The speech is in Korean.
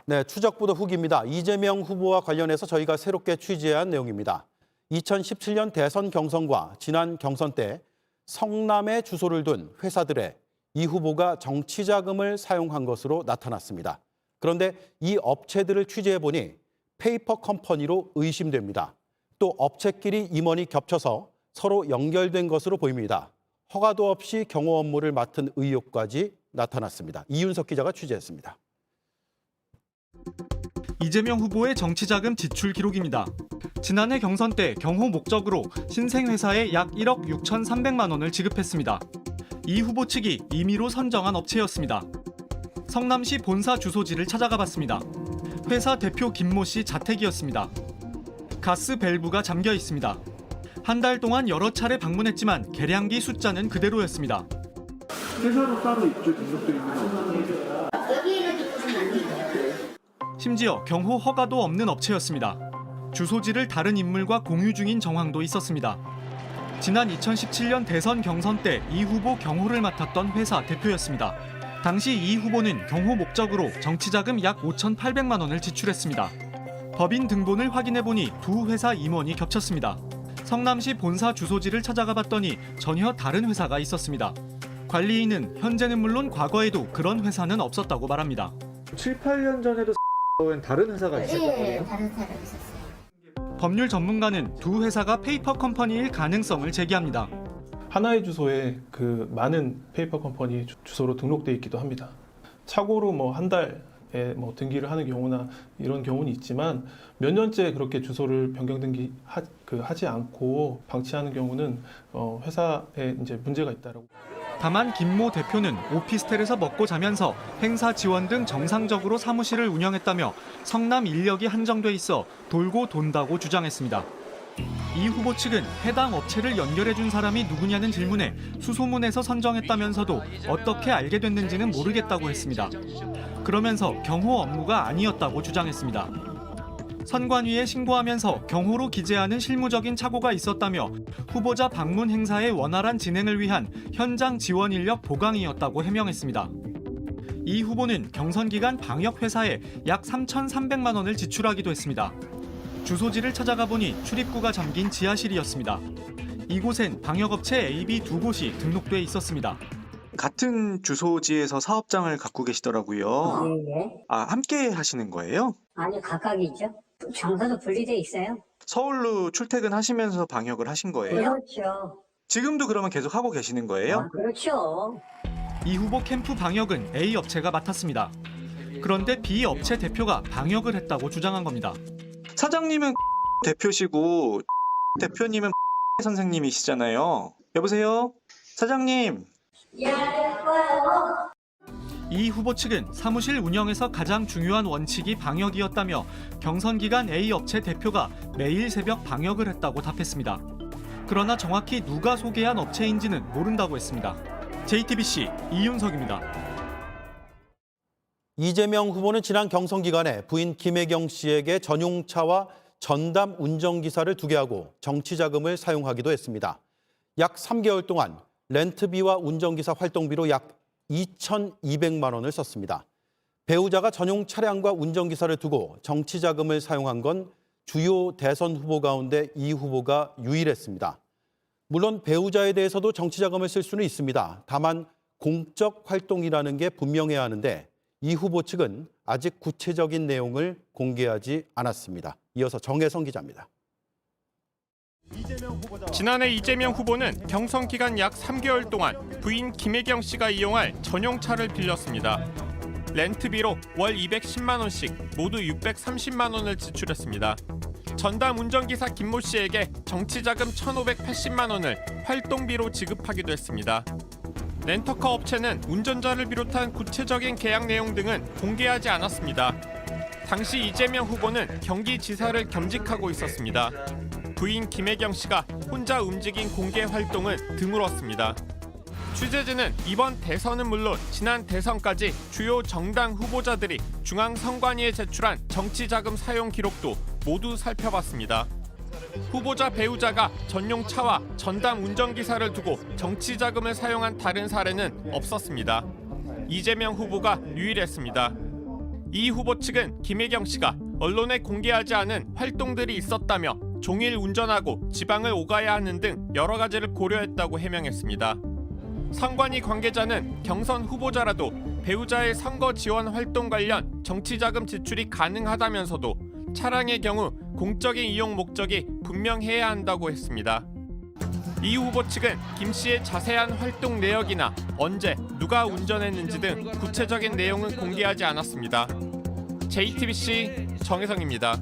네, 추적보도 후기입니다. 이재명 후보와 관련해서 저희가 새롭게 취재한 내용입니다. 2017년 대선 경선과 지난 경선 때 성남에 주소를 둔 회사들에 이 후보가 정치 자금을 사용한 것으로 나타났습니다. 그런데 이 업체들을 취재해보니 페이퍼 컴퍼니로 의심됩니다. 또 업체끼리 임원이 겹쳐서 서로 연결된 것으로 보입니다. 허가도 없이 경호 업무를 맡은 의혹까지 나타났습니다. 이윤석 기자가 취재했습니다. 이재명 후보의 정치자금 지출 기록입니다. 지난해 경선 때 경호 목적으로 신생회사에 약 1억 6,300만 원을 지급했습니다. 이 후보 측이 임의로 선정한 업체였습니다. 성남시 본사 주소지를 찾아가 봤습니다. 회사 대표 김모 씨 자택이었습니다. 가스 밸브가 잠겨 있습니다. 한 달 동안 여러 차례 방문했지만 계량기 숫자는 그대로였습니다. 회사로 따로 입주 등록돼 있는 거 심지어 경호 허가도 없는 업체였습니다. 주소지를 다른 인물과 공유 중인 정황도 있었습니다. 지난 2017년 대선 경선 때 이 후보 경호를 맡았던 회사 대표였습니다. 당시 이 후보는 경호 목적으로 정치자금 약 5,800만 원을 지출했습니다. 법인 등본을 확인해보니 두 회사 임원이 겹쳤습니다. 성남시 본사 주소지를 찾아가 봤더니 전혀 다른 회사가 있었습니다. 관리인은 현재는 물론 과거에도 그런 회사는 없었다고 말합니다. 7, 8년 전에도 엔 다른 회사가 있었던 거예요? 네, 다른 회사가 있었어요. 법률 전문가는 두 회사가 페이퍼 컴퍼니일 가능성을 제기합니다. 하나의 주소에 그 많은 페이퍼 컴퍼니 주소로 등록돼 있기도 합니다. 착오로 한 달에 등기를 하는 경우나 이런 경우는 있지만 몇 년째 그렇게 주소를 변경 등기 하지 않고 방치하는 경우는 회사에 이제 문제가 있다라고. 다만 김모 대표는 오피스텔에서 먹고 자면서 행사 지원 등 정상적으로 사무실을 운영했다며 성남 인력이 한정돼 있어 돌고 돈다고 주장했습니다. 이 후보 측은 해당 업체를 연결해준 사람이 누구냐는 질문에 수소문에서 선정했다면서도 어떻게 알게 됐는지는 모르겠다고 했습니다. 그러면서 경호 업무가 아니었다고 주장했습니다. 선관위에 신고하면서 경호로 기재하는 실무적인 착오가 있었다며 후보자 방문 행사의 원활한 진행을 위한 현장 지원 인력 보강이었다고 해명했습니다. 이 후보는 경선 기간 방역 회사에 약 3,300만 원을 지출하기도 했습니다. 주소지를 찾아가 보니 출입구가 잠긴 지하실이었습니다. 이곳엔 방역업체 AB 두 곳이 등록돼 있었습니다. 같은 주소지에서 사업장을 갖고 계시더라고요. 네. 함께 하시는 거예요? 아니, 각각이죠. 장소도 분리돼 있어요. 서울로 출퇴근하시면서 방역을 하신 거예요? 그렇죠. 지금도 그러면 계속 하고 계시는 거예요? 그렇죠. 이 후보 캠프 방역은 A 업체가 맡았습니다. 그런데 B 업체 대표가 방역을 했다고 주장한 겁니다. 사장님은 대표시고 대표님은 선생님이시잖아요. 여보세요? 사장님. 이 후보 측은 사무실 운영에서 가장 중요한 원칙이 방역이었다며 경선 기간 A 업체 대표가 매일 새벽 방역을 했다고 답했습니다. 그러나 정확히 누가 소개한 업체인지는 모른다고 했습니다. JTBC 이윤석입니다. 이재명 후보는 지난 경선 기간에 부인 김혜경 씨에게 전용차와 전담 운전기사를 두게 하고 정치 자금을 사용하기도 했습니다. 약 3개월 동안 렌트비와 운전기사 활동비로 약 2,200만 원을 썼습니다. 배우자가 전용 차량과 운전기사를 두고 정치 자금을 사용한 건 주요 대선 후보 가운데 이 후보가 유일했습니다. 물론 배우자에 대해서도 정치 자금을 쓸 수는 있습니다. 다만 공적 활동이라는 게 분명해야 하는데 이 후보 측은 아직 구체적인 내용을 공개하지 않았습니다. 이어서 정혜성 기자입니다. 지난해 이재명 후보는 경선 기간 약 3개월 동안 부인 김혜경 씨가 이용할 전용차를 빌렸습니다. 렌트비로 월 210만 원씩 모두 630만 원을 지출했습니다. 전담 운전기사 김모 씨에게 정치자금 1,580만 원을 활동비로 지급하기도 했습니다. 렌터카 업체는 운전자를 비롯한 구체적인 계약 내용 등은 공개하지 않았습니다. 당시 이재명 후보는 경기지사를 겸직하고 있었습니다. 부인 김혜경 씨가 혼자 움직인 공개 활동은 드물었습니다. 취재진은 이번 대선은 물론 지난 대선까지 주요 정당 후보자들이 중앙선관위에 제출한 정치자금 사용 기록도 모두 살펴봤습니다. 후보자 배우자가 전용차와 전담 운전기사를 두고 정치자금을 사용한 다른 사례는 없었습니다. 이재명 후보가 유일했습니다. 이 후보 측은 김혜경 씨가 언론에 공개하지 않은 활동들이 있었다며 종일 운전하고 지방을 오가야 하는 등 여러 가지를 고려했다고 해명했습니다. 선관위 관계자는 경선 후보자라도 배우자의 선거 지원 활동 관련 정치자금 지출이 가능하다면서도 차량의 경우 공적인 이용 목적이 분명해야 한다고 했습니다. 이 후보 측은 김 씨의 자세한 활동 내역이나 언제 누가 운전했는지 등 구체적인 내용은 공개하지 않았습니다. JTBC 정혜성입니다.